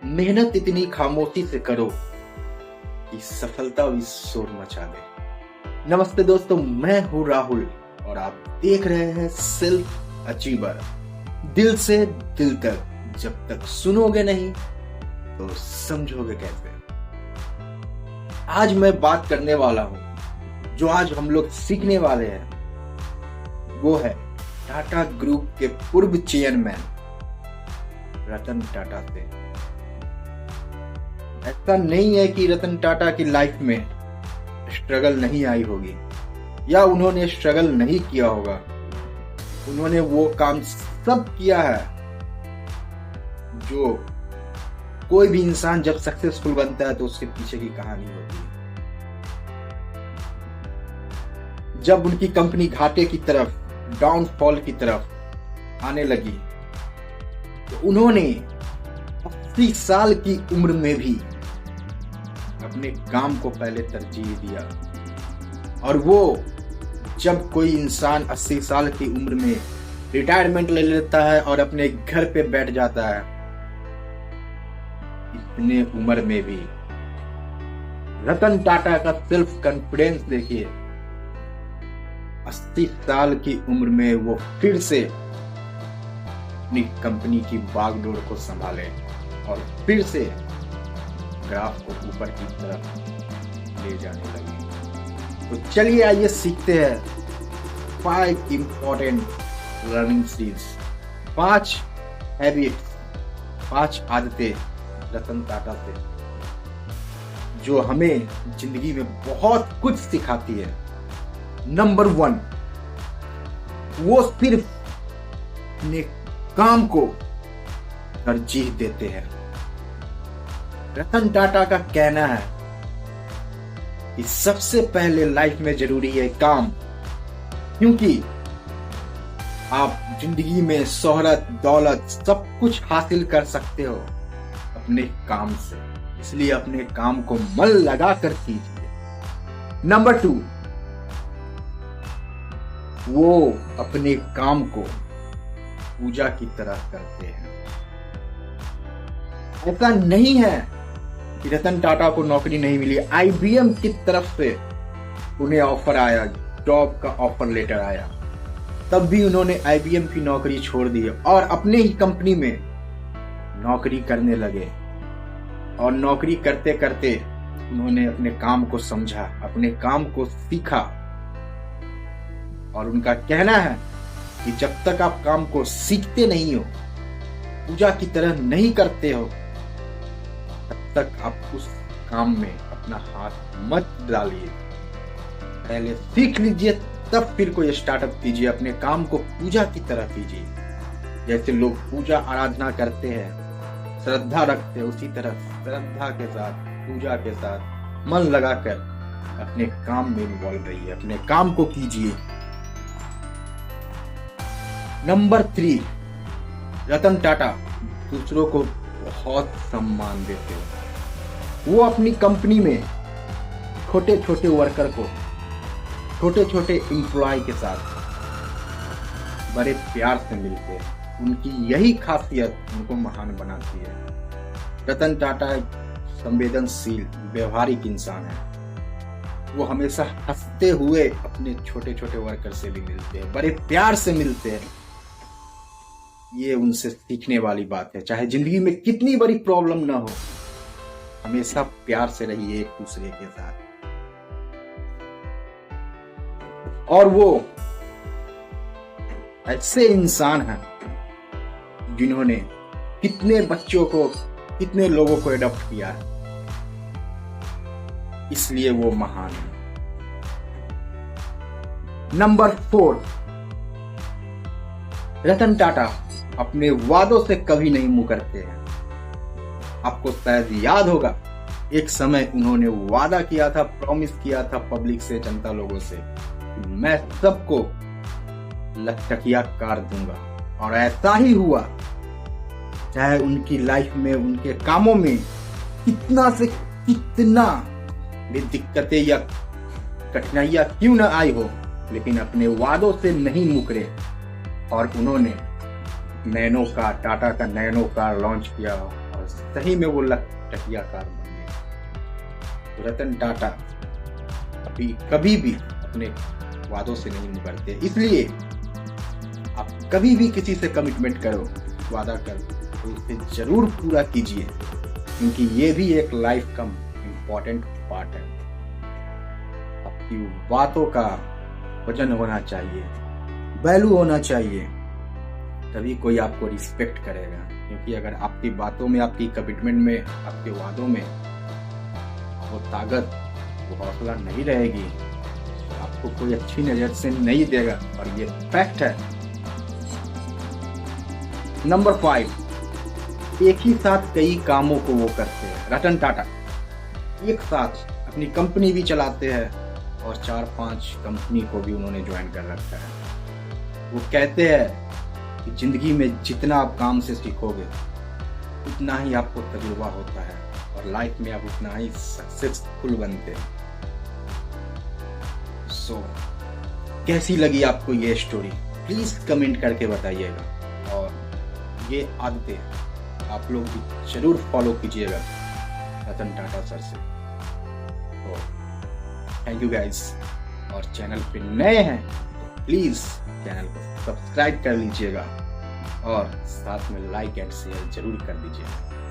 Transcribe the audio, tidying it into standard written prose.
मेहनत इतनी खामोशी से करो कि सफलता भी शोर मचा दे। नमस्ते दोस्तों, मैं हूं राहुल और आप देख रहे हैं सेल्फ अचीवर। दिल से दिल तक जब तक सुनोगे नहीं तो समझोगे कैसे। आज मैं बात करने वाला हूं, जो आज हम लोग सीखने वाले हैं वो है टाटा ग्रुप के पूर्व चेयरमैन रतन टाटा से। ऐसा नहीं है कि रतन टाटा की लाइफ में स्ट्रगल नहीं आई होगी या उन्होंने स्ट्रगल नहीं किया होगा। उन्होंने वो काम सब किया है जो कोई भी इंसान जब सक्सेसफुल बनता है तो उसके पीछे की कहानी होती है। जब उनकी कंपनी घाटे की तरफ, डाउनफॉल की तरफ आने लगी तो उन्होंने 80 साल की उम्र में भी अपने काम को पहले तरजीह दिया। और वो जब कोई इंसान 80 साल की उम्र में रिटायरमेंट ले लेता है और अपने घर पे बैठ जाता है, इतने उम्र में भी रतन टाटा का सेल्फ कॉन्फिडेंस देखिए। 80 साल की उम्र में वो फिर से अपनी कंपनी की बागडोर को संभाले और फिर से ग्राफ को ऊपर की तरफ ले जाने लगे। तो चलिए आइए सीखते हैं 5 इंपॉर्टेंट लर्निंग स्किल्स, 5 हैबिट्स, 5 आदतें रतन टाटा से जो हमें जिंदगी में बहुत कुछ सिखाती है। नंबर 1, वो सिर्फ अपने काम को तरजीह देते हैं। रतन टाटा का कहना है कि सबसे पहले लाइफ में जरूरी है काम, क्योंकि आप जिंदगी में शोहरत, दौलत सब कुछ हासिल कर सकते हो अपने काम से, इसलिए अपने काम को मन लगा कर कीजिए। नंबर 2, वो अपने काम को पूजा की तरह करते हैं। ऐसा नहीं है कि रतन टाटा को नौकरी नहीं मिली। आईबीएम की तरफ से उन्हें ऑफर आया, जॉब का ऑफर लेटर आया, तब भी उन्होंने आईबीएम की नौकरी छोड़ दी और अपने ही कंपनी में नौकरी करने लगे। और नौकरी करते करते उन्होंने अपने काम को समझा, अपने काम को सीखा। और उनका कहना है कि जब तक आप काम को सीखते नहीं हो, पूजा की तरह नहीं करते हो, तब तक आप उस काम में अपना हाथ मत डालिए। पहले सीख लीजिए, तब फिर कोई स्टार्टअप कीजिए। अपने काम को पूजा की तरह कीजिए। जैसे लोग पूजा आराधना करते हैं, श्रद्धा रखते हैं, उसी तरह श्रद्धा के साथ, पूजा के साथ मन लगाकर अपने काम में इन्वॉल्व रहिए, अपने काम को कीजिए। नंबर 3, रतन टाटा दूसरों को बहुत सम्मान देते हैं। वो अपनी कंपनी में छोटे छोटे वर्कर को, छोटे छोटे एम्प्लॉय के साथ बड़े प्यार से मिलते हैं। उनकी यही खासियत उनको महान बनाती है। रतन टाटा एक संवेदनशील, व्यवहारिक इंसान है। वो हमेशा हंसते हुए अपने छोटे छोटे वर्कर से भी मिलते हैं, बड़े प्यार से मिलते हैं। ये उनसे सीखने वाली बात है। चाहे जिंदगी में कितनी बड़ी प्रॉब्लम ना हो, हमेशा प्यार से रहिए एक दूसरे के साथ। और वो ऐसे इंसान हैं जिन्होंने कितने बच्चों को, कितने लोगों को एडॉप्ट किया है, इसलिए वो महान है। नंबर 4, रतन टाटा अपने वादों से कभी नहीं मुकरते हैं। आपको शायद याद होगा, एक समय उन्होंने वादा किया था, प्रॉमिस किया था पब्लिक से, जनता लोगों से, मैं सबको लखटकिया कार दूंगा। और ऐसा ही हुआ। चाहे उनकी लाइफ में, उनके कामों में कितना से कितना भी दिक्कतें या कठिनाइयां क्यों न आई हो, लेकिन अपने वादों से नहीं मुकरे और उन्होंने नैनो कार, टाटा का नैनो कार लॉन्च किया और और सही में वो टकियाकार बन गए। तो रतन टाटा कभी भी अपने वादों से नहीं मुकरते, इसलिए आप कभी भी किसी से कमिटमेंट करो, वादा करो तो उसे जरूर पूरा कीजिए, क्योंकि ये भी एक लाइफ का इम्पोर्टेंट पार्ट है। आपकी बातों का वजन होना चाहिए, वैल्यू होना चाहिए, तभी कोई आपको रिस्पेक्ट करेगा। क्योंकि अगर आपकी बातों में, आपकी कमिटमेंट में, आपके वादों में वो ताकत, वो हौसला नहीं रहेगी तो आपको कोई अच्छी नजर से नहीं देगा, और ये फैक्ट है। नंबर 5, एक ही साथ कई कामों को वो करते हैं। रतन टाटा एक साथ अपनी कंपनी भी चलाते हैं और 4-5 कंपनी को भी उन्होंने ज्वाइन कर रखा है। वो कहते हैं कि जिंदगी में जितना आप काम से सीखोगे उतना ही आपको तजुर्बा होता है, और लाइफ में आप उतना ही सक्सेसफुल बनते हैं। सो कैसी लगी आपको ये स्टोरी, प्लीज कमेंट करके बताइएगा, और ये आदतें आप लोग भी जरूर फॉलो कीजिएगा रतन टाटा सर से। तो थैंक यू गाइस, और चैनल पे नए हैं तो प्लीज चैनल को सब्सक्राइब कर लीजिएगा और साथ में लाइक एंड शेयर जरूर कर दीजिएगा।